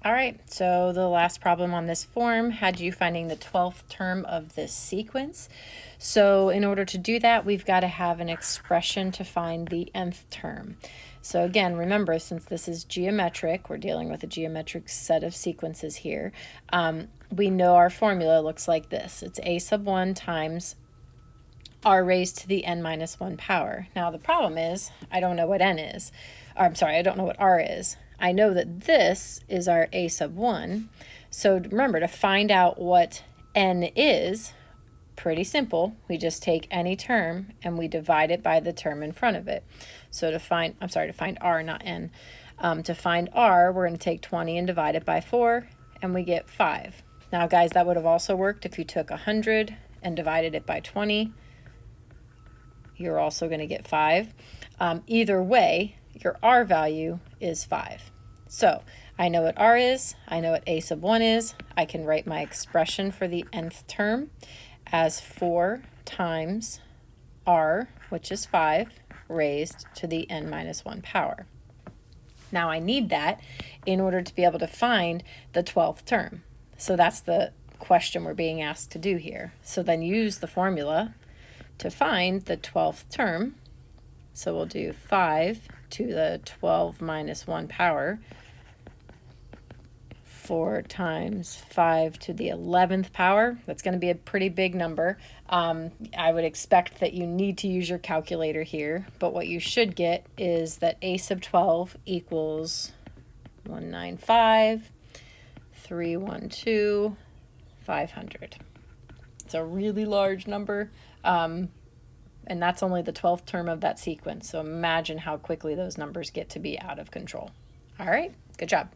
All right, so the last problem on this form had you finding the 12th term of this sequence. So in order to do that, we've got to have an expression to find the nth term. So again, remember, since this is geometric, we're dealing with a geometric set of sequences here, we know our formula looks like this. It's a sub 1 times r raised to the n minus 1 power. Now the problem is, I don't know what n is. Or, I'm sorry, I don't know what r is. I know that this is our a sub 1. So remember, to find out what n is, pretty simple. We just take any term and we divide it by the term in front of it. So to find r, not n. To find r, we're going to take 20 and divide it by 4, and we get 5. Now, guys, that would have also worked if you took 100 and divided it by 20. You're also going to get 5. Either way, your r value is 5. So I know what r is. I know what a sub 1 is. I can write my expression for the nth term as 4 times r, which is 5, raised to the n minus 1 power. Now I need that in order to be able to find the 12th term. So that's the question we're being asked to do here. So then use the formula to find the 12th term. So we'll do 5 to the 12 minus 1 power, 4 times 5 to the 11th power. That's going to be a pretty big number. I would expect that you need to use your calculator here, but what you should get is that a sub 12 equals 195, 312, 500. It's a really large number, and that's only the 12th term of that sequence. So imagine how quickly those numbers get to be out of control. All right, good job.